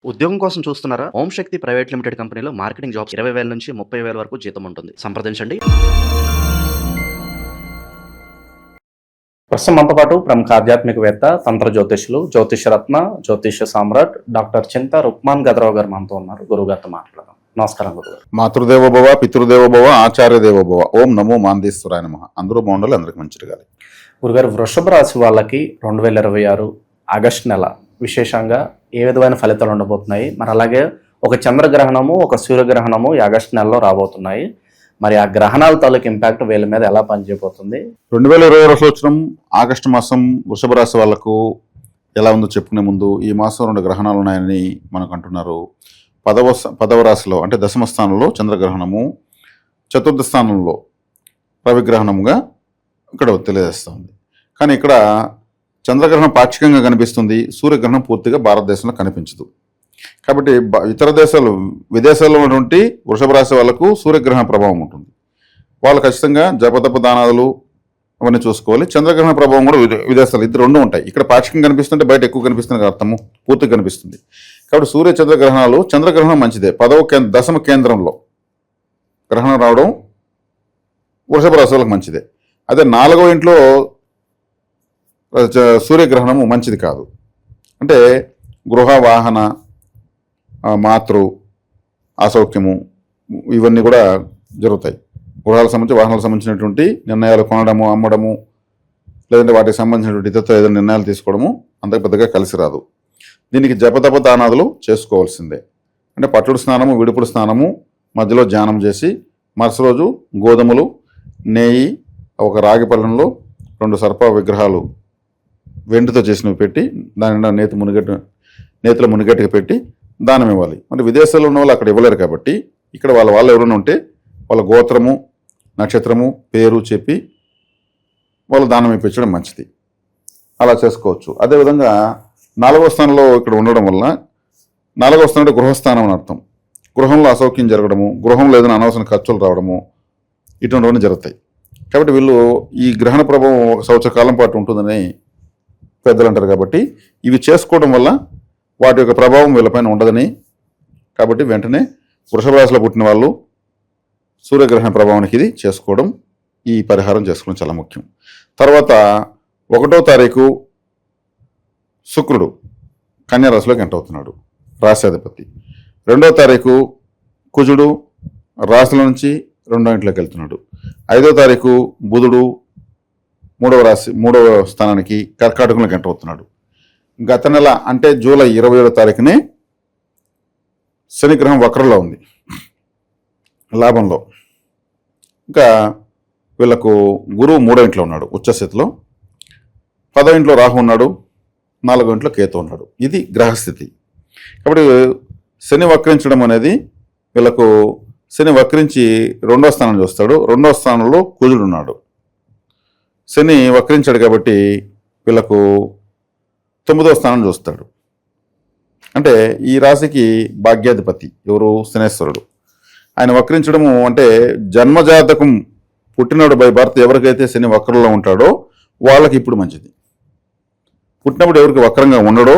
ఉద్యోగం కోసం చూస్తున్నారా? ఓం శక్తి ప్రైవేట్ లిమిటెడ్ కంపెనీలో మార్కెటింగ్ జాబ్స్ 20,000 నుంచి 30,000 వరకు జీతం ఉంటుంది. సంప్రదించండి. ప్రస్తుతం మనతో పాటు ప్రముఖ ఆధ్యాత్మికవేత్త, తంత్ర జ్యోతిష్యులు, జ్యోతిషరత్న, జ్యోతిష సామ్రాట్ డాక్టర్ చింత రుక్మాన్ గదరావు గారు మనతో ఉన్నారు. గురువు గారితో మాట్లాడదాం. నమస్కారం గురుగారు. మాతృదేవోభవ, పితృదేవోభవ, ఆచార్య దేవోభవ. ఓం నమో మాందేశ్వరాయ నమః. అందరూ బాగుండాలి, అందరికి మంచి జరగాలి. గురుగారు, వృషభ రాశి వాళ్ళకి 2026 ఆగస్టు నెల విశేషంగా ఏ విధమైన ఫలితాలు ఉండబోతున్నాయి? మరి అలాగే ఒక చంద్రగ్రహణము, ఒక సూర్యగ్రహణము ఈ ఆగస్టు నెలలో రాబోతున్నాయి. మరి ఆ గ్రహణాల తాలూకు ఇంపాక్ట్ వీళ్ళ మీద ఎలా పనిచేయబోతుంది? 2026 సంవత్సరం ఆగస్టు మాసం వృషభ రాశి వాళ్లకు ఎలా ఉందో చెప్పుకునే ముందు, ఈ మాసం 2 గ్రహణాలు ఉన్నాయని మనకు అంటున్నారు. 10వ రాశిలో అంటే దశమ స్థానంలో చంద్రగ్రహణము, చతుర్థ స్థానంలో రవిగ్రహణముగా ఇక్కడ తెలియజేస్తుంది. కానీ ఇక్కడ చంద్రగ్రహణం పాక్షికంగా కనిపిస్తుంది, సూర్యగ్రహణం పూర్తిగా భారతదేశంలో కనిపించదు. కాబట్టి ఇతర దేశాలు, విదేశాల్లో ఉన్నటువంటి వృషభ రాశి వాళ్ళకు సూర్యగ్రహణ ప్రభావం ఉంటుంది. వాళ్ళు ఖచ్చితంగా జపతప దానాలు అవన్నీ చూసుకోవాలి. చంద్రగ్రహణ ప్రభావం కూడా విదేశాలు ఇద్దరు రెండు ఉంటాయి. ఇక్కడ పాక్షికంగా కనిపిస్తుంటే బయట ఎక్కువ కనిపిస్తుంది అర్థము, పూర్తిగా కనిపిస్తుంది. కాబట్టి సూర్య చంద్రగ్రహణాలు, చంద్రగ్రహణం మంచిదే. దశమ కేంద్రంలో గ్రహణం రావడం వృషభ రాశి వాళ్ళకి మంచిదే. అదే 4వ ఇంట్లో సూర్యగ్రహణము మంచిది కాదు. అంటే గృహ, వాహన, మాతృ అసౌఖ్యము ఇవన్నీ కూడా జరుగుతాయి. గృహాలకు సంబంధించి, వాహనాలకు సంబంధించినటువంటి నిర్ణయాలు కొనడము, అమ్మడము, లేదంటే వాటికి సంబంధించినటువంటి ఇతర ఏదైనా నిర్ణయాలు తీసుకోవడము అంత పెద్దగా కలిసి రాదు. దీనికి జపతప దానాదులు చేసుకోవాల్సిందే. అంటే పట్టుడు స్నానము, విడుపుడు స్నానము, మధ్యలో ధ్యానం చేసి మరుసటి రోజు గోధుమలు, నెయ్యి, ఒక రాగి పళ్ళెంలో 2 సర్ప విగ్రహాలు వెండితో చేసినవి పెట్టి దాని నిండా నేతిలో మునిగట్టుగా పెట్టి దానం ఇవ్వాలి. మరి విదేశాల్లో ఉన్న వాళ్ళు అక్కడ ఇవ్వలేరు కాబట్టి ఇక్కడ వాళ్ళు ఎవరైనా ఉంటే వాళ్ళ గోత్రము, నక్షత్రము, పేరు చెప్పి వాళ్ళు దానం ఇప్పించడం మంచిది. అలా చేసుకోవచ్చు. అదేవిధంగా 4వ స్థానంలో ఇక్కడ ఉండడం వల్ల, 4వ స్థానం అంటే గృహస్థానం అని అర్థం. గృహంలో అసౌఖ్యం జరగడము, గృహంలో ఏదైనా అనవసర ఖర్చులు రావడము ఇటువంటివన్నీ జరుగుతాయి. కాబట్టి వీళ్ళు ఈ గ్రహణ ప్రభావం 1 సంవత్సర కాలం పాటు ఉంటుందని పెద్దలు అంటారు. కాబట్టి ఇవి చేసుకోవడం వల్ల వాటి యొక్క ప్రభావం వీళ్ళపైన ఉండదని, కాబట్టి వెంటనే వృషభ రాశిలో పుట్టిన వాళ్ళు సూర్యగ్రహణ ప్రభావానికి ఇది చేసుకోవడం, ఈ పరిహారం చేసుకోవడం చాలా ముఖ్యం. తర్వాత 1వ తారీఖు శుక్రుడు కన్యా రాశిలోకి ఎంటర్ అవుతున్నాడు, రాశ్యాధిపతి. 2వ తారీఖు కుజుడు రాశిలో నుంచి 2వ ఇంట్లోకి వెళ్తున్నాడు. 5వ తారీఖు బుధుడు 3వ స్థానానికి కర్కాటకంలోకి ఎంటర్ అవుతున్నాడు. గత నెల అంటే జూలై 27వ తారీఖునే శనిగ్రహం వక్రంలో ఉంది, లాభంలో. ఇంకా వీళ్ళకు గురువు 3వ ఇంట్లో ఉన్నాడు ఉచ్చస్థితిలో, 10వ ఇంట్లో రాహు ఉన్నాడు, 4వ ఇంట్లో కేతు ఉన్నాడు. ఇది గ్రహస్థితి. కాబట్టి శని వక్రించడం అనేది వీళ్ళకు, శని వక్రించి 2వ స్థానం చూస్తాడు, 2వ స్థానంలో కుజుడు ఉన్నాడు. శని వక్రించాడు కాబట్టి వీళ్ళకు 9వ స్థానం చూస్తాడు. అంటే ఈ రాశికి భాగ్యాధిపతి ఎవరు? శనేశ్వరుడు. ఆయన వక్రించడము అంటే జన్మజాతకం పుట్టినాడు బై బర్త్ ఎవరికైతే శని వక్రంలో ఉంటాడో వాళ్ళకి ఇప్పుడు మంచిది. పుట్టినప్పుడు ఎవరికి వక్రంగా ఉండడో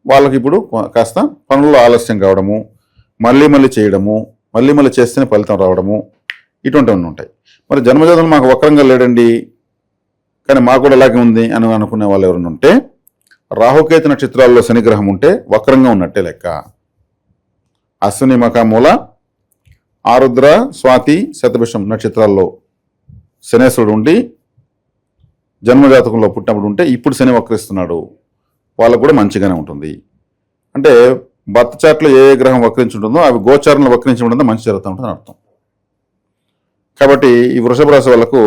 వాళ్ళకి ఇప్పుడు కాస్త పనుల్లో ఆలస్యం కావడము, మళ్ళీ చేయడము, మళ్ళీ చేస్తేనే ఫలితం రావడము ఇటువంటివన్నీ ఉంటాయి. మరి జన్మజాతకం మాకు వక్రంగా లేడండి కానీ మాకు కూడా అలాగే ఉంది అని అనుకునే వాళ్ళు ఎవరైనా ఉంటే, రాహుకేతు నక్షత్రాల్లో శనిగ్రహం ఉంటే వక్రంగా ఉన్నట్టే లెక్క. అశ్విని, మఖ, మూల, ఆరుద్ర, స్వాతి, శతభిషం నక్షత్రాల్లో శనేశ్వరుడు ఉండి జన్మజాతకంలో పుట్టినప్పుడు ఉంటే ఇప్పుడు శని వక్రిస్తున్నాడు, వాళ్ళకు కూడా మంచిగానే ఉంటుంది. అంటే భర్త చాట్లో ఏ గ్రహం వక్రించి ఉంటుందో అవి గోచారంలో వక్రించి ఉంటుందో మంచి జరుగుతూ ఉంటుందని అర్థం. కాబట్టి ఈ వృషభ రాశి వాళ్ళకు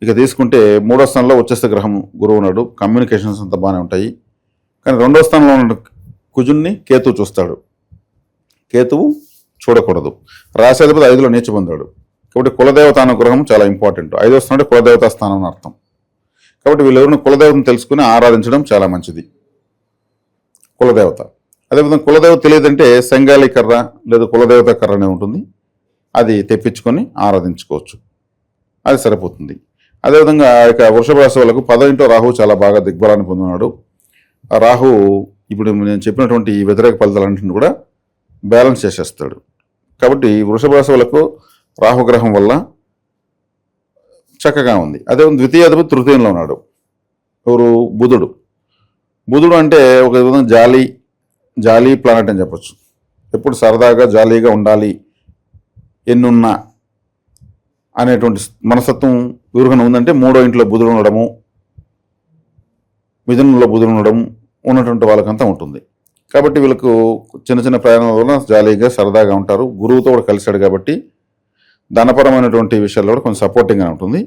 ఇక తీసుకుంటే 3వ స్థానంలో ఉచ్చస్థ గ్రహం గురువు ఉన్నాడు, కమ్యూనికేషన్స్ అంతా బాగానే ఉంటాయి. కానీ 2వ స్థానంలో ఉన్న కుజున్ని కేతువు చూస్తాడు. కేతువు చూడకూడదు. రాశాధిపతి 5లో నీచ పొందాడు. కాబట్టి కులదేవత అనుగ్రహం చాలా ఇంపార్టెంట్. 5వ స్థానం అంటే కులదేవతా స్థానం అని అర్థం. కాబట్టి వీళ్ళెవరిని కులదేవతను తెలుసుకుని ఆరాధించడం చాలా మంచిది. కులదేవత. అదేవిధంగా కులదేవత తెలియదంటే సంగాలి కర్ర లేదా కులదేవత కర్ర అనేది ఉంటుంది, అది తెప్పించుకొని ఆరాధించుకోవచ్చు, అది సరిపోతుంది. అదేవిధంగా ఇక వృషభ రాశి వాళ్ళకు 10వ ఇంట్లో రాహు చాలా బాగా దిగ్బలాన్ని పొందినాడు. రాహు ఇప్పుడు నేను చెప్పినటువంటి ఈ వ్యతిరేక ఫలితాలన్నింటిని కూడా బ్యాలెన్స్ చేసేస్తాడు. కాబట్టి వృషభ రాశి వాళ్ళకు రాహుగ్రహం వల్ల చక్కగా ఉంది. అదే ద్వితీయాధిపతి తృతీయంలో ఉన్నాడు. ఎవరు? బుధుడు. బుధుడు అంటే ఒక విధంగా జాలీ ప్లానెట్ అని చెప్పొచ్చు. ఎప్పుడు సరదాగా జాలీగా ఉండాలి, ఎన్నున్నా అనేటువంటి మనస్తత్వం ఎవరికైనా ఉందంటే మూడో ఇంట్లో బుధుడు ఉండడము, మిథునంలో బుధుడు ఉండడం ఉన్నటువంటి వాళ్ళకంతా ఉంటుంది. కాబట్టి వీళ్ళకు చిన్న చిన్న ప్రయాణాల వల్ల జాలీగా సరదాగా ఉంటారు. గురువుతో కూడా కలిశాడు కాబట్టి ధనపరమైనటువంటి విషయాల్లో కూడా కొంచెం సపోర్టింగ్గా ఉంటుంది.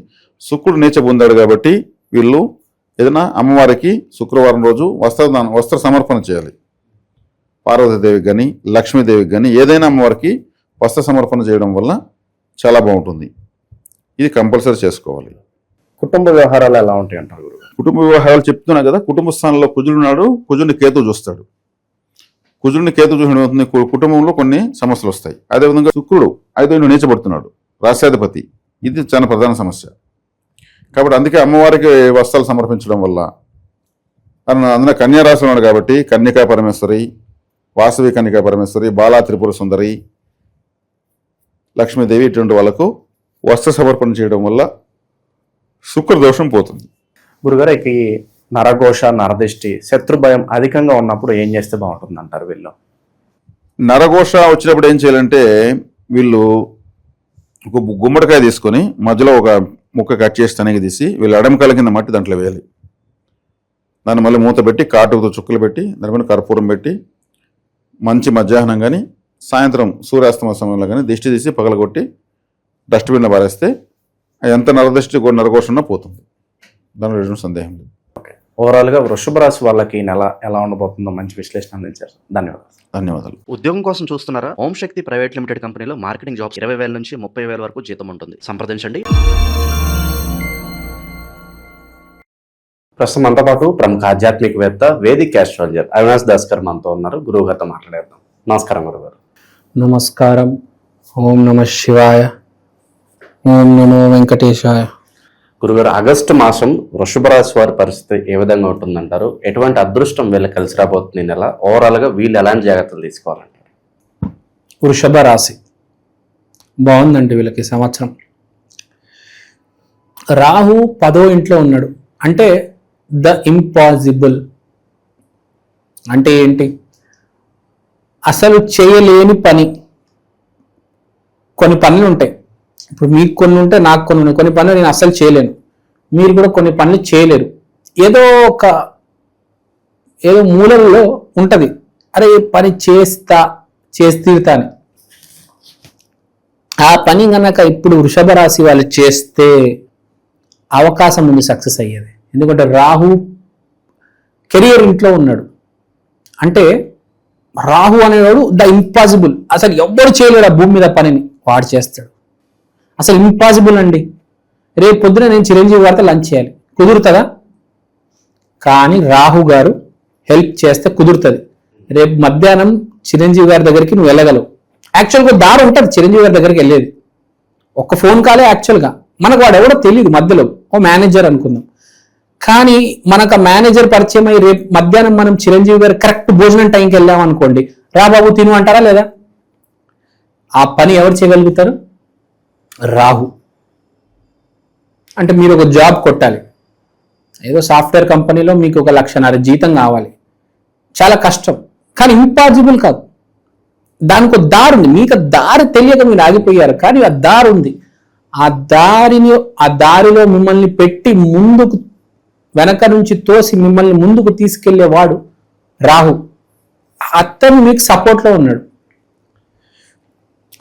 శుక్రుడు నీచ పొందాడు కాబట్టి వీళ్ళు ఏదైనా అమ్మవారికి శుక్రవారం రోజు వస్త్ర సమర్పణ చేయాలి. పార్వతీదేవికి కానీ లక్ష్మీదేవికి కానీ ఏదైనా అమ్మవారికి వస్త్ర సమర్పణ చేయడం వల్ల చాలా బాగుంటుంది. ఇది కంపల్సరీ చేసుకోవాలి. కుటుంబ వ్యవహారాలు ఎలా ఉంటాయి అంటారు గురుగారు? కుటుంబ వ్యవహారాలు చెప్తున్నా కదా. కుటుంబ స్థానంలో కుజుడున్నాడు, కుజుడిని కేతు చూస్తాడు. కుజుడిని కేతు చూసిన అవుతుంది, కుటుంబంలో కొన్ని సమస్యలు వస్తాయి. అదేవిధంగా శుక్రుడు 5వ ఇంట్లో నీచబడుతున్నాడు, రాష్ట్రాధిపతి. ఇది చాలా ప్రధాన సమస్య. కాబట్టి అందుకే అమ్మవారికి వస్త్రాలు సమర్పించడం వల్ల అందులో కన్యా రాశిలో ఉన్నాడు కాబట్టి కన్యకా పరమేశ్వరి, వాసవి కన్యకా పరమేశ్వరి, బాలా త్రిపుర సుందరి, లక్ష్మీదేవి ఇటువంటి వాళ్ళకు వస్త్ర సమర్పణ చేయడం వల్ల శుక్రదోషం పోతుంది. గురుగారు, ఈ నరఘోష, నరదిష్టి, శత్రు భయం అధికంగా ఉన్నప్పుడు ఏం చేస్తే బాగుంటుంది అంటారు వీళ్ళు? నరఘోష వచ్చినప్పుడు ఏం చేయాలంటే వీళ్ళు ఒక గుమ్మడికాయ తీసుకొని మధ్యలో ఒక ముక్క కట్ చేసి తనకి తీసి వీళ్ళు ఎడమకాల కింద మట్టి దాంట్లో వేయాలి. దాన్ని మళ్ళీ మూత పెట్టి కాటుతో చుక్కలు పెట్టి దాని మీద కర్పూరం పెట్టి మంచి మధ్యాహ్నం కానీ సాయంత్రం సూర్యాస్తమ సమయంలో కానీ దిష్టి తీసి పగలగొట్టి డస్ట్బిన్లో పారేస్తే ఎంత నరదృష్టి నరఘోష ఉన్నా పోతుంది. దానిలో ఎటువంటి సందేహం లేదు. ఓవరాల్గా వృషభ రాశి వాళ్ళకి ఈ నెల ఎలా ఉండబోతుందో మంచి విశ్లేషణ అందించారు. ధన్యవాదాలు. ఉద్యోగం కోసం చూస్తున్నారా? ఓం శక్తి ప్రైవేట్ లిమిటెడ్ కంపెనీలో మార్కెటింగ్ జాబ్స్ 20,000 నుంచి 30,000 వరకు జీతం ఉంటుంది. సంప్రదించండి. ప్రస్తుతం మనతో పాటు ప్రముఖ ఆధ్యాత్మికవేత్త, వేదిక్ ఆస్ట్రాలజర్ అవినాష్ దాస్కర్ మనతో ఉన్నారు. గురువు గారితో మాట్లాడేద్దాం. నమస్కారం గురుగారు. నమస్కారం. ఓం నమ శివాయ. ఓం నమో వెంకటేశాయ. గురుగారు, ఆగస్టు మాసం వృషభ రాశి వారి పరిస్థితి ఏ విధంగా ఉంటుందంటారు? ఎటువంటి అదృష్టం వీళ్ళకి కలిసి రాబోతుంది నెల? ఓవరాల్గా వీళ్ళు ఎలాంటి జాగ్రత్తలు తీసుకోవాలంటారు? వృషభ రాశి బాగుందండి వీళ్ళకి సంవత్సరం. రాహు 10వ ఇంట్లో ఉన్నాడు. అంటే ద ఇంపాసిబుల్ అంటే ఏంటి? అసలు చేయలేని పని. కొన్ని పనులు ఉంటాయి. ఇప్పుడు మీకు కొన్ని ఉంటే నాకు కొన్ని ఉన్నాయి. కొన్ని పనులు నేను అస్సలు చేయలేను, మీరు కూడా కొన్ని పనులు చేయలేరు. ఏదో మూలంలో ఉంటుంది, అరే ఈ పని చేసి తీరుతాను. ఆ పని కనుక ఇప్పుడు వృషభ రాశి వాళ్ళు చేస్తే అవకాశం ఉంది సక్సెస్ అయ్యేది. ఎందుకంటే రాహు కెరియర్ ఇంట్లో ఉన్నాడు. అంటే రాహు అనేవాడు ద ఇంపాసిబుల్. అసలు ఎవ్వరు చేయలేడు ఆ భూమి మీద పనిని, వాడు చేస్తాడు. అసలు ఇంపాసిబుల్ అండి. రేపు పొద్దున నేను చిరంజీవి గారితో లంచ్ చేయాలి, కుదురుతుందా? కానీ రాహు గారు హెల్ప్ చేస్తే కుదురుతుంది. రేపు మధ్యాహ్నం చిరంజీవి గారి దగ్గరికి నువ్వు వెళ్ళగలవు. యాక్చువల్గా దారి ఉంటుంది చిరంజీవి గారి దగ్గరికి వెళ్ళేది, ఒక్క ఫోన్ కాలే. యాక్చువల్గా మనకు వాడు ఎవడో తెలియదు, మధ్యలో ఓ మేనేజర్ అనుకుందాం. కానీ మనకు ఆ మేనేజర్ పరిచయం అయ్యి రేపు మధ్యాహ్నం మనం చిరంజీవి గారు కరెక్ట్ భోజనం టైంకి వెళ్ళాం అనుకోండి, రా బాబు తిను అంటారా లేదా? ఆ పని ఎవరు చేయగలుగుతారు? రాహు. అంటే మీరు ఒక జాబ్ కొట్టాలి, ఏదో సాఫ్ట్వేర్ కంపెనీలో మీకు 1,00,000 జీతం కావాలి, చాలా కష్టం. కానీ ఇంపాసిబుల్ కాదు. దానికి ఒక దారి ఉంది. మీకు దారి తెలియక మీరు ఆగిపోయారు, కానీ ఆ దారి ఉంది. ఆ దారిలో మిమ్మల్ని పెట్టి ముందుకు, వెనక నుంచి తోసి మిమ్మల్ని ముందుకు తీసుకెళ్లేవాడు రాహు. అతను మీకు సపోర్ట్లో ఉన్నాడు.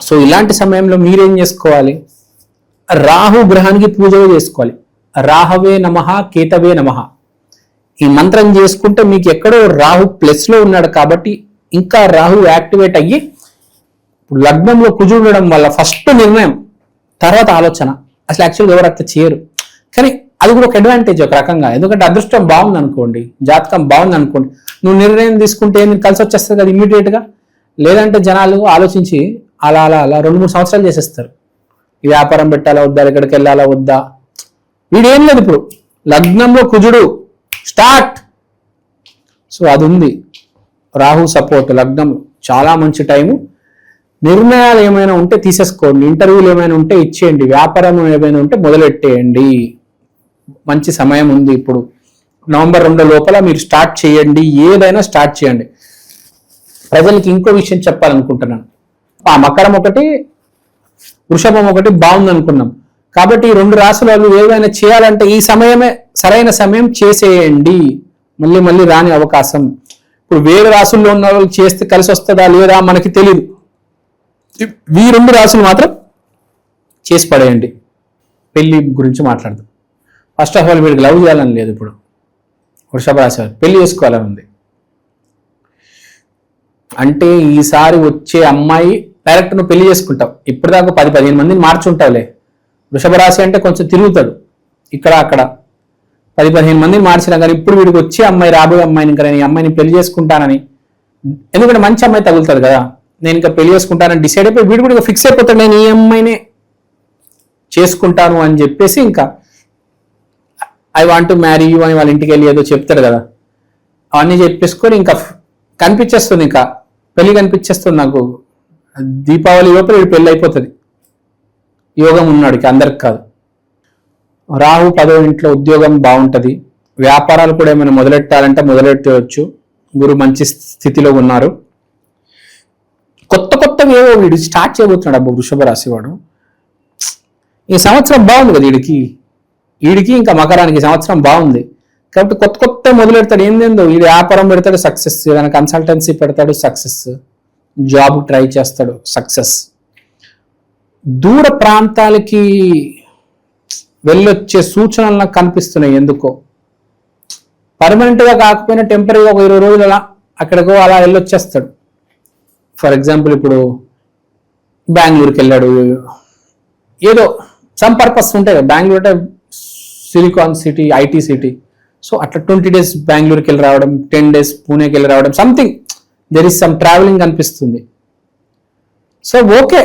సో ఇలాంటి సమయంలో మీరేం చేసుకోవాలి? రాహు గ్రహానికి పూజ చేసుకోవాలి. రాహవే నమః, కేతవే నమః ఈ మంత్రం చేసుకుంటే మీకు ఎక్కడో రాహు ప్లస్లో ఉన్నాడు కాబట్టి ఇంకా రాహు యాక్టివేట్ అయ్యి లగ్నంలో కుజుడు ఉండడం వల్ల ఫస్ట్ నిర్ణయం, తర్వాత ఆలోచన. అసలు యాక్చువల్గా ఎవరు అట్లా చేయరు, కానీ అది కూడా ఒక అడ్వాంటేజ్ ఒక రకంగా. ఎందుకంటే అదృష్టం బాగుంది అనుకోండి, జాతకం బాగుంది అనుకోండి, నువ్వు నిర్ణయం తీసుకుంటే నీకు కలిసి వచ్చేస్తుంది కదా ఇమ్మీడియట్గా. లేదంటే జనాలు ఆలోచించి అలా 2-3 సంవత్సరాలు చేసేస్తారు. ఈ వ్యాపారం పెట్టాలా వద్దా, ఎక్కడికి వెళ్ళాలా వద్దా, వీడేం లేదు. ఇప్పుడు లగ్నంలో కుజుడు స్టార్ట్. సో అది ఉంది. రాహు సపోర్ట్ లగ్నం చాలా మంచి టైము. నిర్ణయాలు ఏమైనా ఉంటే తీసేసుకోండి, ఇంటర్వ్యూలు ఏమైనా ఉంటే ఇచ్చేయండి, వ్యాపారం ఏమైనా ఉంటే మొదలెట్టేయండి. మంచి సమయం ఉంది ఇప్పుడు. నవంబర్ 2 లోపల మీరు స్టార్ట్ చేయండి, ఏదైనా స్టార్ట్ చేయండి. ప్రజలకి ఇంకో విషయం చెప్పాలనుకుంటున్నాను. ఆ మకరం ఒకటి, వృషభం ఒకటి బాగుంది అనుకున్నాం. కాబట్టి ఈ 2 రాశుల వాళ్ళు ఏదైనా చేయాలంటే ఈ సమయమే సరైన సమయం, చేసేయండి. మళ్ళీ మళ్ళీ రాని అవకాశం. ఇప్పుడు వేరే రాశుల్లో ఉన్న వాళ్ళు చేస్తే కలిసి వస్తుందా లేదా మనకి తెలియదు. ఈ 2 రాశులు మాత్రం చేసి పడేయండి. పెళ్లి గురించి మాట్లాడదాం. ఫస్ట్ ఆఫ్ ఆల్ వీడికి లవ్ చేయాలని లేదు. ఇప్పుడు వృషభ రాశి వాళ్ళు పెళ్లి చేసుకోవాలని ఉంది. అంటే ఈసారి వచ్చే అమ్మాయి డైరెక్ట్ నువ్వు పెళ్లి చేసుకుంటావు. ఇప్పటిదాకా 10-15 మందిని మార్చుంటావులే. వృషభ రాశి అంటే కొంచెం తిరుగుతాడు ఇక్కడ అక్కడ. 10-15 మందిని మార్చినా కానీ ఇప్పుడు వీడికి వచ్చే అమ్మాయి, రాబోయే అమ్మాయిని ఇంకా నేను ఈ అమ్మాయిని పెళ్లి చేసుకుంటానని, ఎందుకంటే మంచి అమ్మాయి తగులుతుంది కదా, నేను ఇంకా పెళ్లి చేసుకుంటానని డిసైడ్ అయిపోయి వీడు కూడా ఫిక్స్ అయిపోతాడు, నేను ఈ అమ్మాయినే చేసుకుంటాను అని చెప్పేసి ఇంకా I want to marry you అని వాళ్ళ ఇంటికి వెళ్ళి ఏదో చెప్తాడు కదా, అవన్నీ చెప్పేసుకొని ఇంకా కనిపించేస్తుంది, ఇంకా పెళ్లి కనిపించేస్తుంది నాకు. దీపావళి లోపల వీడు పెళ్లి అయిపోతుంది. యోగం ఉన్నాడు, అందరికి కాదు. రాహు 10వ ఇంట్లో ఉద్యోగం బాగుంటుంది. వ్యాపారాలు కూడా ఏమైనా మొదలెట్టాలంటే మొదలెట్టవచ్చు. గురు మంచి స్థితిలో ఉన్నారు. కొత్తగా ఏవో వీడు స్టార్ట్ చేయబోతున్నాడు. అబ్బో వృషభ రాశి వాడు ఈ సంవత్సరం బాగుంది కదా వీడికి ఇంకా మకరానికి ఈ సంవత్సరం బాగుంది. కాబట్టి కొత్త మొదలెడతాడు. ఏందేందో వీడు వ్యాపారం పెడతాడు, సక్సెస్. ఏదైనా కన్సల్టెన్సీ పెడతాడు, సక్సెస్. జాబ్ ట్రై చేస్తాడు, సక్సెస్. దూర ప్రాంతాలకి వెళ్ళొచ్చే సూచనలు నాకు కనిపిస్తున్నాయి. ఎందుకో పర్మనెంట్గా కాకపోయినా టెంపరీగా ఒక 20 రోజులు అలా అక్కడికో అలా వెళ్ళొచ్చేస్తాడు. ఫర్ ఎగ్జాంపుల్ ఇప్పుడు బెంగళూరుకి వెళ్ళాడు, ఏదో సమ్ పర్పస్ ఉంటాయి కదా. బెంగళూరు అంటే silicon city, IT city. So అట్లా 20 days బెంగళూరుకి వెళ్ళి రావడం, 10 days పూణేకి వెళ్ళి రావడం, something there is some travelling అనిపిస్తుంది. సో ఓకే,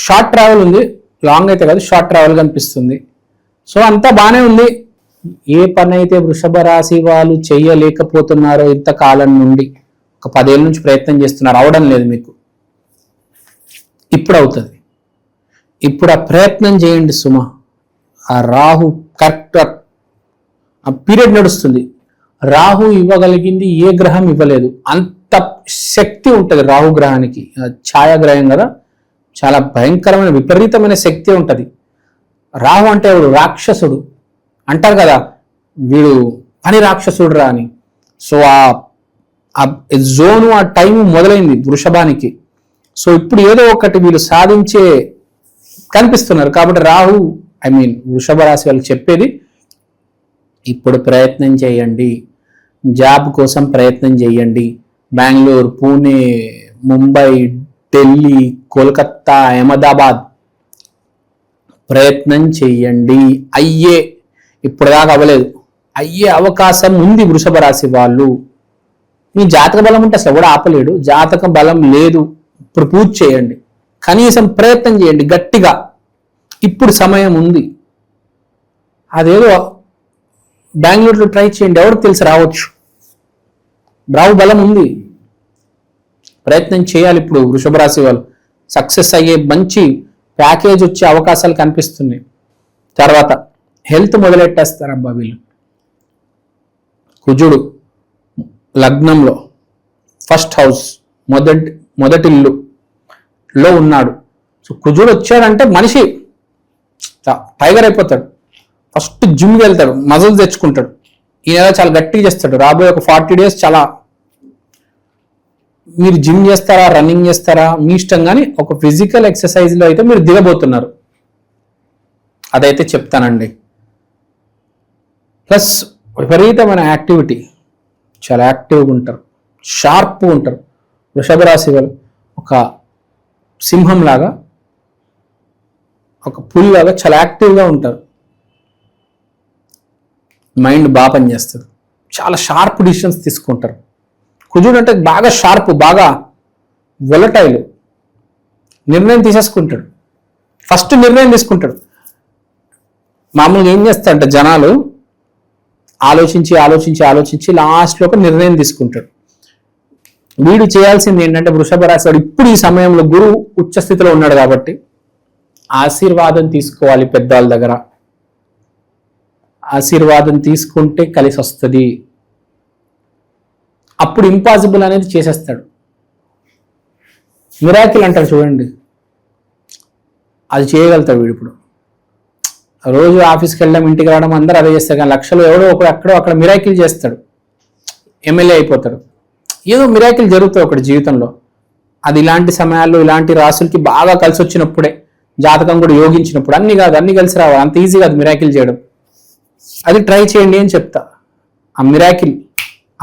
షార్ట్ ట్రావెల్ ఉంది, లాంగ్ అయితే కాదు, షార్ట్ ట్రావెల్ కనిపిస్తుంది. సో అంతా బాగానే ఉంది. ఏ పని అయితే వృషభ రాశి వాళ్ళు చేయలేకపోతున్నారో ఇంతకాలం నుండి, ఒక 10 ఏళ్ళ నుంచి ప్రయత్నం చేస్తున్నారు, అవడం లేదు మీకు, ఇప్పుడు అవుతుంది. ఇప్పుడు ఆ ప్రయత్నం చేయండి సుమ. ఆ రాహు కరెక్ట్ ఆ పీరియడ్ నడుస్తుంది. రాహు ఇవ్వగలిగింది ఏ గ్రహం ఇవ్వలేదు. అంత శక్తి ఉంటుంది రాహు గ్రహానికి. ఛాయాగ్రహం కదా, చాలా భయంకరమైన విపరీతమైన శక్తి ఉంటుంది. రాహు అంటే ఎవడు? రాక్షసుడు అంటారు కదా, వీడు పని రాక్షసుడు రా అని. సో ఆ జోను, ఆ టైం మొదలైంది వృషభానికి. సో ఇప్పుడు ఏదో ఒకటి వీళ్ళు సాధించే కనిపిస్తున్నారు. కాబట్టి రాహు వృషభ రాశి వాళ్ళకి చెప్పేది, ఇప్పుడు ప్రయత్నం చేయండి, జాబ్ కోసం ప్రయత్నం చేయండి. బెంగళూరు, పూణే, ముంబై, ఢిల్లీ, కోల్కత్తా, అహ్మదాబాద్ ప్రయత్నం చేయండి. ఇప్పుడు దాకా అవ్వలేదు, అయ్యే అవకాశం ఉంది వృషభ రాశి వాళ్ళు. మీ జాతక బలం ఉంటే అసలు కూడా ఆపలేడు. జాతక బలం లేదు, ఇప్పుడు పూజ చేయండి, కనీసం ప్రయత్నం చేయండి గట్టిగా. ఇప్పుడు సమయం ఉంది. అదేదో బెంగళూరులో ట్రై చేయండి, ఎవరికి తెలిసి రావచ్చు. రాహు బలం ఉంది, ప్రయత్నం చేయాలి. ఇప్పుడు వృషభ రాశి వాళ్ళు సక్సెస్ అయ్యే మంచి ప్యాకేజ్ వచ్చే అవకాశాలు కనిపిస్తున్నాయి. తర్వాత హెల్త్ మొదలెట్టేస్తారబ్బా వీళ్ళు. కుజుడు లగ్నంలో ఫస్ట్ హౌస్, మొదటిల్లులో ఉన్నాడు. సో కుజుడు వచ్చాడంటే మనిషి టైగర్ అయిపోతాడు. ఫస్ట్ జిమ్కి వెళ్తాడు, మజిల్ తెచ్చుకుంటాడు. ఈ నెల చాలా గట్టిగా చేస్తాడు. రాబోయే ఒక 40 days చాలా, మీరు జిమ్ చేస్తారా, రన్నింగ్ చేస్తారా మీ ఇష్టం, కానీ ఒక ఫిజికల్ ఎక్సర్సైజ్లో అయితే మీరు దిగబోతున్నారు. అదైతే చెప్తానండి. ప్లస్ విపరీతమైన యాక్టివిటీ, చాలా యాక్టివ్గా ఉంటారు, షార్ప్గా ఉంటారు. వృషభ రాశి వాళ్ళు ఒక సింహం లాగా, ఒక పులి లాగా చాలా యాక్టివ్గా ఉంటారు. మైండ్ బాగా పనిచేస్తుంది, చాలా షార్ప్ డిసిషన్స్ తీసుకుంటారు. కుజుడు అంటే బాగా షార్ప్, బాగా వొలటైల్, నిర్ణయం తీసేసుకుంటాడు. ఫస్ట్ నిర్ణయం తీసుకుంటాడు. మామూలుగా ఏం చేస్తారంటే జనాలు ఆలోచించి లాస్ట్లో ఒక నిర్ణయం తీసుకుంటాడు. వీడు చేయాల్సింది ఏంటంటే వృషభ రాశి వాడు ఇప్పుడు ఈ సమయంలో గురువు ఉచ్చ స్థితిలో ఉన్నాడు కాబట్టి ఆశీర్వాదం తీసుకోవాలి పెద్దవాళ్ళ దగ్గర. ఆశీర్వాదం తీసుకుంటే కలిసి వస్తుంది. అప్పుడు ఇంపాసిబుల్ అనేది చేసేస్తాడు. మిరాకిల్ అంటారు చూడండి, అది చేయగలుగుతాడు వీడు. ఇప్పుడు రోజు ఆఫీస్కి వెళ్ళడం ఇంటికి రావడం అందరూ అదే చేస్తారు, కానీ లక్షలు ఎవడో ఒకడు అక్కడ మిరాకిల్ చేస్తాడు, ఎమ్మెల్యే అయిపోతాడు. ఏదో మిరాకిల్ జరుగుతుంది ఒకటి జీవితంలో. అది ఇలాంటి సమయాల్లో ఇలాంటి రాసులకి బాగా కలిసి వచ్చినప్పుడే, జాతకం కూడా యోగించినప్పుడు. అన్ని కాదు, అన్ని కలిసి రావాలి, అంత ఈజీ కాదు మిరాకిల్ చేయడం. అది ట్రై చేయండి అని చెప్తా. ఆ మిరాకిల్,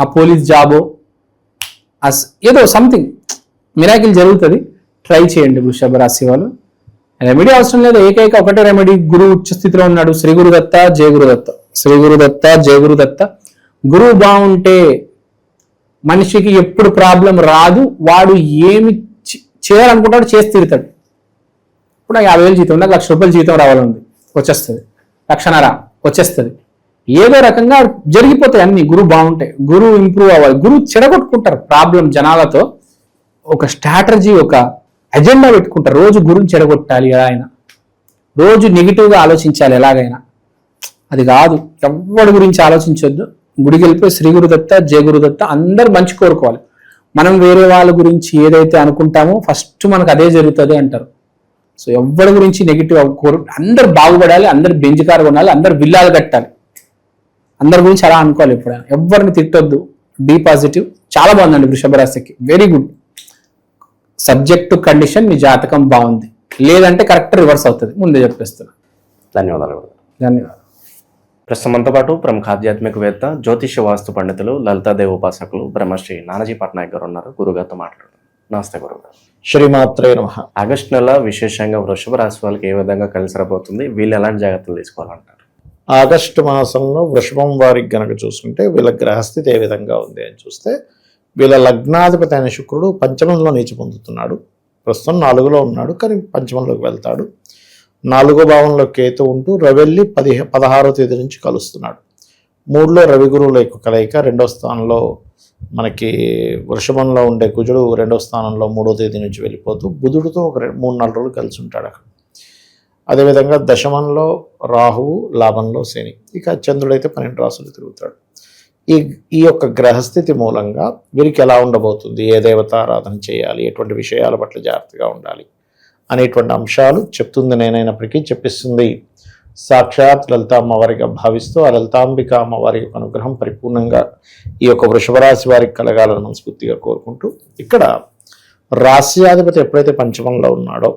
ఆ పోలీస్ జాబో, ఏదో సంథింగ్ మిరాకిల్ జరుగుతుంది, ట్రై చేయండి వృషభ రాశి వాళ్ళు. రెమెడీ అవసరం లేదు, ఏకైక ఒకటే రెమెడీ. గురువు ఉచ్చ స్థితిలో ఉన్నాడు, శ్రీ గురుదత్త జయ గురుదత్త, శ్రీ గురుదత్త జయ గురుదత్త. గురువు బాగుంటే మనిషికి ఎప్పుడు ప్రాబ్లం రాదు. వాడు ఏమి చేయాలనుకుంటాడు చేసి తీరుతాడు. ఇప్పుడు 50,000 జీతం, నాకు 1,00,000 రూపాయలు జీతం రావాలంది, వచ్చేస్తుంది. 1,50,000 వచ్చేస్తుంది. ఏదో రకంగా జరిగిపోతాయి అన్ని. గురువు బాగుంటాయి, గురువు ఇంప్రూవ్ అవ్వాలి. గురువు చెడగొట్టుకుంటారు ప్రాబ్లం జనాలతో. ఒక స్ట్రాటజీ, ఒక అజెండా పెట్టుకుంటారు. రోజు గురువుని చెడగొట్టాలి, ఎలా అయినా రోజు నెగిటివ్గా ఆలోచించాలి ఎలాగైనా. అది కాదు, ఎవరి గురించి ఆలోచించొద్దు. గుడికి వెళ్ళిపోయి శ్రీ గురుదత్త జయ గురుదత్త అందరు మంచి కోరుకోవాలి. మనం వేరే వాళ్ళ గురించి ఏదైతే అనుకుంటామో ఫస్ట్ మనకు అదే జరుగుతుంది అంటారు. సో ఎవరి గురించి నెగిటివ్ అందరు బాగుపడాలి, అందరు బెంజికారుగా ఉండాలి, అందరు విల్లాలు కట్టాలి, అందరి గురించి అలా అనుకోవాలి. ఎప్పుడైనా ఎవరిని తిట్టొద్దు, బీ పాజిటివ్. చాలా బాగుందండి వృషభ రాశికి, very good. Subject to condition మీ జాతకం బాగుంది, లేదంటే కరెక్ట్ రివర్స్ అవుతుంది, ముందే చెప్పేస్తున్నా. ధన్యవాదాలు. ధన్యవాదాలు. ప్రస్తుతం మనతో పాటు ప్రముఖ ఆధ్యాత్మికవేత్త, జ్యోతిష్య వాస్తు పండితులు, లలితాదేవి ఉపాసకులు బ్రహ్మశ్రీ నానాజీ పట్నాయక్ గారు ఉన్నారు. గురుగారితో మాట్లాడుతున్నారు. నమస్తే గురుగారు. శ్రీమాత్రే నమః. ఆగస్టు నెల విశేషంగా వృషభ రాశి వాళ్ళకి ఏ విధంగా కలిసి రాబోతుంది, వీళ్ళు ఎలాంటి జాగ్రత్తలు తీసుకోవాలంటారు? ఆగస్టు మాసంలో వృషభం వారికి గనక చూసుకుంటే వీళ్ళ గ్రహస్థితి ఏ విధంగా ఉంది అని చూస్తే, వీళ్ళ లగ్నాధిపతి అయిన శుక్రుడు పంచమంలో నీచి పొందుతున్నాడు. ప్రస్తుతం 4లో ఉన్నాడు, కానీ పంచమంలోకి వెళ్తాడు. 4వ భావంలో కేతు ఉంటూ రవెల్లి 16వ తేదీ నుంచి కలుస్తున్నాడు. 3లో రవి గురువుల యొక్క కలయిక. 2వ స్థానంలో మనకి వృషభంలో ఉండే కుజుడు 2వ స్థానంలో 3వ తేదీ నుంచి వెళ్ళిపోతూ బుధుడితో ఒక 3-4 రోజులు కలిసి ఉంటాడు అక్కడ. అదేవిధంగా దశమంలో రాహువు, లాభంలో శని, ఇక చంద్రుడైతే 12 రాసులు తిరుగుతాడు. ఈ యొక్క గ్రహస్థితి మూలంగా వీరికి ఎలా ఉండబోతుంది, ఏ దేవత ఆరాధన చేయాలి, ఎటువంటి విషయాల పట్ల జాగ్రత్తగా ఉండాలి అనేటువంటి అంశాలు చెప్తుంది నేనైనప్పటికీ చెప్పిస్తుంది సాక్షాత్ లలిత అమ్మవారిగా భావిస్తూ, ఆ లలితాంబిక అమ్మవారి అనుగ్రహం పరిపూర్ణంగా ఈ యొక్క వృషభరాశి వారికి కలగాలని మనస్ఫూర్తిగా కోరుకుంటూ, ఇక్కడ రాశ్యాధిపతి ఎప్పుడైతే పంచమంలో ఉన్నాడో,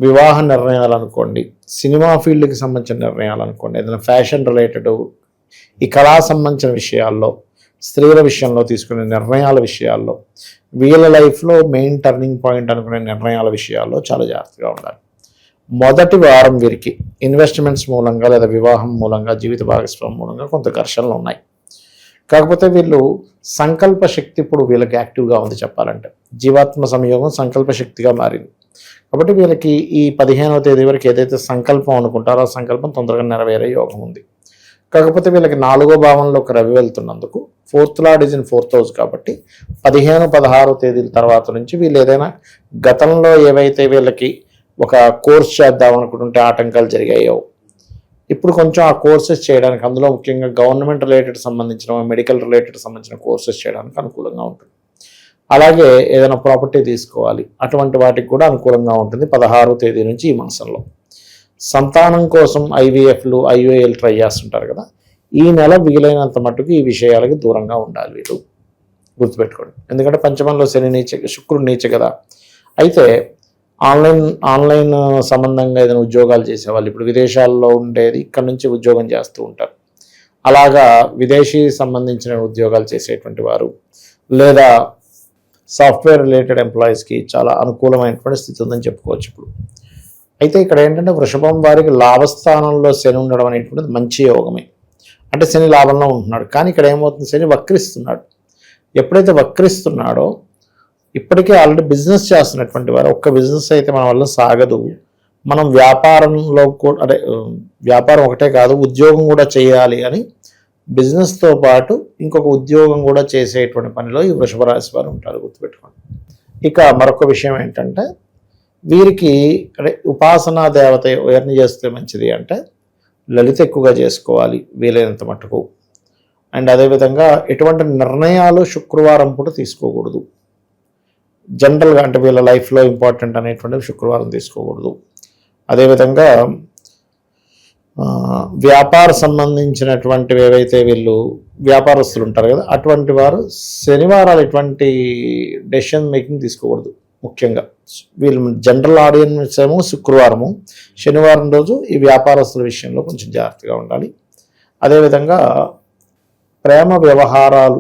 వివాహ నిర్ణయాలు అనుకోండి, సినిమా ఫీల్డ్కి సంబంధించిన నిర్ణయాలు అనుకోండి, ఏదైనా ఫ్యాషన్ రిలేటెడ్, ఈ కళా సంబంధించిన విషయాల్లో, స్త్రీల విషయంలో తీసుకునే నిర్ణయాల విషయాల్లో, వీళ్ళ లైఫ్లో మెయిన్ టర్నింగ్ పాయింట్ అనుకునే నిర్ణయాల విషయాల్లో చాలా జాగ్రత్తగా ఉండాలి. మొదటి వారం వీరికి ఇన్వెస్ట్మెంట్స్ మూలంగా లేదా వివాహం మూలంగా, జీవిత భాగస్వామ్యం మూలంగా కొంత ఘర్షణలు ఉన్నాయి. కాకపోతే వీళ్ళు సంకల్ప శక్తి ఇప్పుడు వీళ్ళకి యాక్టివ్గా ఉంది చెప్పాలంటే. జీవాత్మ సంయోగం సంకల్ప శక్తిగా మారింది. కాబట్టి వీళ్ళకి ఈ 15వ తేదీ వరకు ఏదైతే సంకల్పం అనుకుంటారో ఆ సంకల్పం తొందరగా నెరవేరే యోగం ఉంది. కాకపోతే వీళ్ళకి 4వ భావంలో ఒక రవి వెళ్తున్నందుకు, 4th lord is in 4th house కాబట్టి 15-16 తేదీల తర్వాత నుంచి వీళ్ళు ఏదైనా గతంలో ఏవైతే వీళ్ళకి ఒక కోర్స్ చేద్దాం అనుకుంటుంటే ఆటంకాలు జరిగాయో, ఇప్పుడు కొంచెం ఆ కోర్సెస్ చేయడానికి, అందులో ముఖ్యంగా గవర్నమెంట్ రిలేటెడ్ సంబంధించిన, మెడికల్ రిలేటెడ్ సంబంధించిన కోర్సెస్ చేయడానికి అనుకూలంగా ఉంటుంది. అలాగే ఏదైనా ప్రాపర్టీ తీసుకోవాలి, అటువంటి వాటికి కూడా అనుకూలంగా ఉంటుంది 16వ తేదీ నుంచి ఈ మాసంలో. సంతానం కోసం ఐవీఎఫ్లు, ఐఓఏలు ట్రై చేస్తుంటారు కదా, ఈ నెల వీలైనంత మట్టుకు ఈ విషయాలకి దూరంగా ఉండాలి వీళ్ళు, గుర్తుపెట్టుకోండి. ఎందుకంటే పంచమంలో శని నీచ, శుక్రుడు నీచ కదా. అయితే ఆన్లైన్ సంబంధంగా ఏదైనా ఉద్యోగాలు చేసేవాళ్ళు, ఇప్పుడు విదేశాల్లో ఉండేది ఇక్కడ నుంచి ఉద్యోగం చేస్తూ ఉంటారు. అలాగా విదేశీ సంబంధించిన ఉద్యోగాలు చేసేటువంటి వారు, లేదా సాఫ్ట్వేర్ రిలేటెడ్ ఎంప్లాయీస్కి చాలా అనుకూలమైనటువంటి స్థితి ఉందని చెప్పుకోవచ్చు ఇప్పుడు. అయితే ఇక్కడ ఏంటంటే వృషభం వారికి లాభస్థానంలో శని ఉండడం అనేటువంటిది మంచి యోగమే. అంటే శని లాభంలో ఉంటున్నాడు, కానీ ఇక్కడ ఏమవుతుంది, శని వక్రిస్తున్నాడు. ఎప్పుడైతే వక్రిస్తున్నాడో, ఇప్పటికే ఆల్రెడీ బిజినెస్ చేస్తున్నటువంటి వారు, ఒక్క బిజినెస్ అయితే మన వల్ల సాగదు, మనం వ్యాపారంలో కూడా, అంటే వ్యాపారం ఒకటే కాదు ఉద్యోగం కూడా చేయాలి అని బిజినెస్తో పాటు ఇంకొక ఉద్యోగం కూడా చేసేటువంటి పనిలో ఈ వృషభ రాశి వారు ఉంటారు, గుర్తుపెట్టుకోండి. ఇక మరొక విషయం ఏంటంటే వీరికి ఉపాసనా దేవత ఎవరిని చేస్తే మంచిది అంటే లలిత ఎక్కువగా చేసుకోవాలి వీలైనంత మట్టుకు. అండ్ అదేవిధంగా ఎటువంటి నిర్ణయాలు శుక్రవారం పూట తీసుకోకూడదు. జనరల్గా అంటే వీళ్ళ లైఫ్లో ఇంపార్టెంట్ అనేటువంటివి శుక్రవారం తీసుకోకూడదు. అదేవిధంగా వ్యాపార సంబంధించినటువంటివి ఏవైతే వీళ్ళు వ్యాపారస్తులు ఉంటారు కదా, అటువంటి వారు శనివారాలు ఎటువంటి డెసిషన్ మేకింగ్ తీసుకోకూడదు. ముఖ్యంగా వీళ్ళు జనరల్ ఆడియన్స్ ఏమో శుక్రవారము, శనివారం రోజు ఈ వ్యాపారస్తుల విషయంలో కొంచెం జాగ్రత్తగా ఉండాలి. అదేవిధంగా ప్రేమ వ్యవహారాలు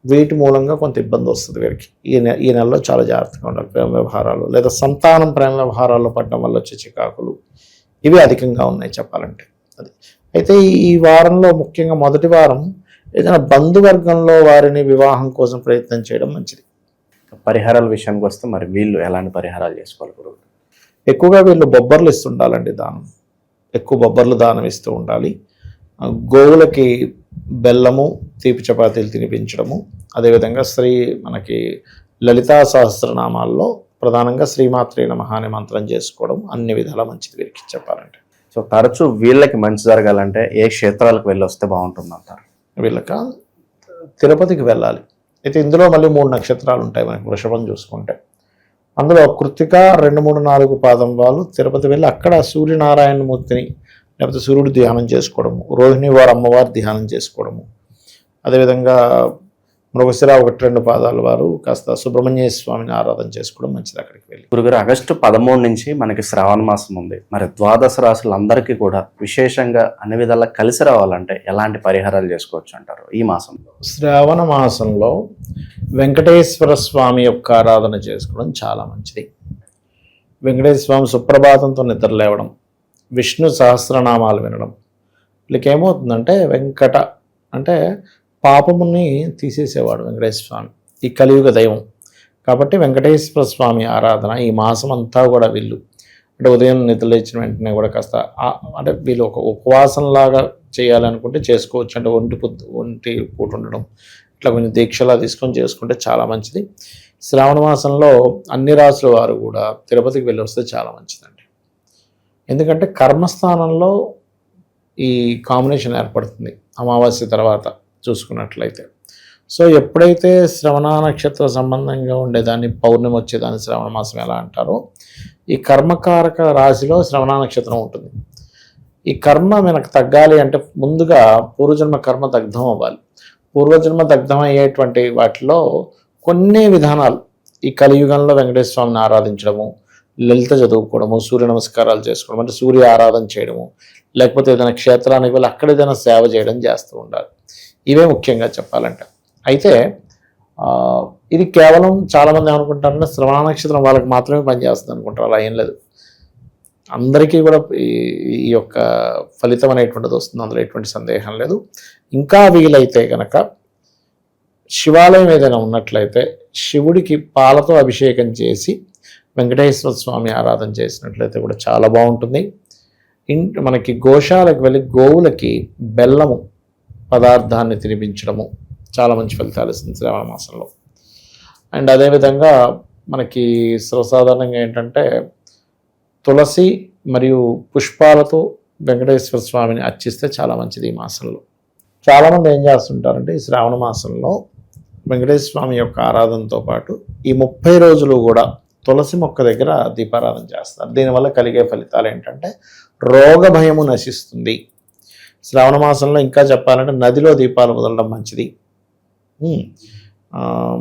వీటి మూలంగా కొంత ఇబ్బంది వస్తుంది వీరికి. ఈ నెలలో చాలా జాగ్రత్తగా ఉండాలి. ప్రేమ వ్యవహారాలు లేదా సంతానం ప్రేమ వ్యవహారాల్లో పడడం వల్ల వచ్చే చికాకులు ఇవి అధికంగా ఉన్నాయి చెప్పాలంటే. అది అయితే ఈ వారంలో ముఖ్యంగా మొదటి వారం ఏదైనా బంధువర్గంలో వారిని వివాహం కోసం ప్రయత్నం చేయడం మంచిది. పరిహారాల విషయానికి వస్తే మరి వీళ్ళు ఎలాంటి పరిహారాలు చేసుకోవాలి గురువు? ఎక్కువగా వీళ్ళు బొబ్బర్లు ఇస్తుండాలండి దానం. ఎక్కువ బొబ్బర్లు దానం ఇస్తూ ఉండాలి. గోవులకి బెల్లము తీపి చపాతీలు తినిపించడము. అదేవిధంగా మనకి లలితా సహస్రనామాల్లో ప్రధానంగా శ్రీమాత్రే నమః అనే మంత్రం చేసుకోవడం అన్ని విధాలా మంచిది వీరికి చెప్పాలంటే. సో తరచూ వీళ్ళకి మంచి జరగాలంటే ఏ క్షేత్రాలకు వెళ్ళి వస్తే బాగుంటుంది అంటారు? వీళ్ళక తిరుపతికి వెళ్ళాలి. అయితే ఇందులో మళ్ళీ 3 నక్షత్రాలు ఉంటాయి మనకి వృషభం చూసుకుంటే. అందులో కృత్తిక 2, 3, 4 పాదం వాళ్ళు తిరుపతి వెళ్ళి అక్కడ సూర్యనారాయణమూర్తిని లేకపోతే సూర్యుడు ధ్యానం చేసుకోవడము, రోహిణి వారు అమ్మవారి ధ్యానం చేసుకోవడము, అదేవిధంగా మృగశిర 1, 2 పాదాల వారు కాస్త సుబ్రహ్మణ్య స్వామిని ఆరాధన చేసుకోవడం మంచిది అక్కడికి వెళ్ళి. గురుగారు, ఆగస్టు 13 నుంచి మనకి శ్రావణ మాసం ఉంది. మరి ద్వాదశ రాశులందరికీ కూడా విశేషంగా అన్ని విధాలా కలిసి రావాలంటే ఎలాంటి పరిహారాలు చేసుకోవచ్చు అంటారు ఈ మాసంలో? శ్రావణ మాసంలో వెంకటేశ్వర స్వామి యొక్క ఆరాధన చేసుకోవడం చాలా మంచిది. వెంకటేశ్వర స్వామి సుప్రభాతంతో నిద్ర లేవడం, విష్ణు సహస్రనామాలు వినడం. వీళ్ళకి ఏమవుతుందంటే వెంకట అంటే పాపముని తీసేసేవాడు వెంకటేశ్వర స్వామి, ఈ కలియుగ దైవం. కాబట్టి వెంకటేశ్వర స్వామి ఆరాధన ఈ మాసం అంతా కూడా వీళ్ళు అంటే ఉదయం నిద్ర లేచిన వెంటనే కూడా కాస్త అంటే వీళ్ళు ఒక ఉపవాసంలాగా చేయాలనుకుంటే చేసుకోవచ్చు. అంటే ఒంటి పూట ఉండడం ఇట్లా కొంచెం దీక్షలా తీసుకొని చేసుకుంటే చాలా మంచిది. శ్రావణ మాసంలో అన్ని రాసుల వారు కూడా తిరుపతికి వెళ్ళి వస్తే చాలా మంచిదండి. ఎందుకంటే కర్మస్థానంలో ఈ కాంబినేషన్ ఏర్పడుతుంది అమావాస్య తర్వాత చూసుకున్నట్లయితే. సో ఎప్పుడైతే శ్రవణ నక్షత్ర సంబంధంగా ఉండేదాన్ని పౌర్ణమి వచ్చేదాన్ని శ్రవణ మాసం ఎలా అంటారో, ఈ కర్మకారక రాశిలో శ్రవణ నక్షత్రం ఉంటుంది. ఈ కర్మ మనకు తగ్గాలి అంటే ముందుగా పూర్వజన్మ కర్మ దగ్ధం అవ్వాలి. పూర్వజన్మ దగ్ధం అయ్యేటువంటి వాటిలో కొన్ని విధానాలు ఈ కలియుగంలో వెంకటేశ్వర స్వామిని ఆరాధించడము, లలిత చదువుకోవడము, సూర్య నమస్కారాలు చేసుకోవడం అంటే సూర్య ఆరాధన చేయడము, లేకపోతే ఏదైనా క్షేత్రానికి వెళ్ళి అక్కడ ఏదైనా సేవ చేయడం చేస్తూ ఉండాలి. ఇవే ముఖ్యంగా చెప్పాలంటే. అయితే ఇది కేవలం చాలామంది ఏమనుకుంటారంటే శ్రవణ నక్షత్రం వాళ్ళకి మాత్రమే పనిచేస్తుంది అనుకుంటారు. అలా ఏం లేదు, అందరికీ కూడా ఈ యొక్క ఫలితం అనేటువంటిది వస్తుంది, అందులో ఎటువంటి సందేహం లేదు. ఇంకా వీలైతే కనుక శివాలయం ఏదైనా ఉన్నట్లయితే శివుడికి పాలతో అభిషేకం చేసి వెంకటేశ్వర స్వామి ఆరాధన చేసినట్లయితే కూడా చాలా బాగుంటుంది. మనకి గోశాలకు వెళ్ళి గోవులకి బెల్లము పదార్థాన్ని తినిపించడము చాలా మంచి ఫలితాలు ఇస్తుంది శ్రావణ మాసంలో. అండ్ అదేవిధంగా మనకి సర్వసాధారణంగా ఏంటంటే తులసి మరియు పుష్పాలతో వెంకటేశ్వర స్వామిని అర్చిస్తే చాలా మంచిది ఈ మాసంలో. చాలామంది ఏం చేస్తుంటారంటే ఈ శ్రావణ మాసంలో వెంకటేశ్వర స్వామి యొక్క ఆరాధనతో పాటు ఈ 30 రోజులు కూడా తులసి మొక్క దగ్గర దీపారాధన చేస్తారు. దీనివల్ల కలిగే ఫలితాలు ఏంటంటే రోగ భయము నశిస్తుంది. శ్రావణ మాసంలో ఇంకా చెప్పాలంటే నదిలో దీపాలు వదలడం మంచిది.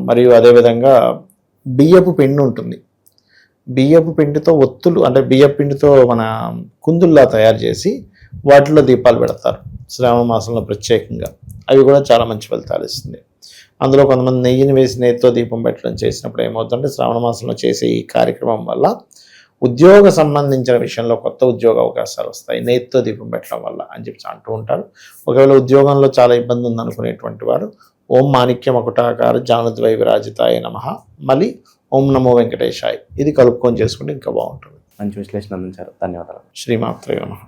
మరియు అదేవిధంగా బియ్యపు పిండి ఉంటుంది, బియ్యపు పిండితో ఒత్తులు అంటే బియ్యపు పిండితో మన కుందుల్లా తయారు చేసి వాటిలో దీపాలు పెడతారు శ్రావణ మాసంలో ప్రత్యేకంగా. అవి కూడా చాలా మంచి ఫలితాలు ఇస్తుంది. అందులో కొంతమంది నెయ్యిని వేసి నెయ్యితో దీపం పెట్టడం చేసినప్పుడు ఏమవుతుందంటే శ్రావణ మాసంలో చేసే ఈ కార్యక్రమం వల్ల ఉద్యోగ సంబంధించిన విషయంలో కొత్త ఉద్యోగ అవకాశాలు వస్తాయి నెయ్యితో దీపం పెట్టడం వల్ల అని చెప్పి అంటూ ఉంటారు. ఒకవేళ ఉద్యోగంలో చాలా ఇబ్బంది ఉందనుకునేటువంటి వారు ఓం మాణిక్య మకుటాకార జానుద్వై విరాజితాయ నమః మళ్ళీ ఓం నమో వెంకటేశాయ్ ఇది కలుపుకొని చేసుకుంటే ఇంకా బాగుంటుంది. మంచి విశ్లేషణ అందించారు, ధన్యవాదాలు. శ్రీమాత్రే నమః.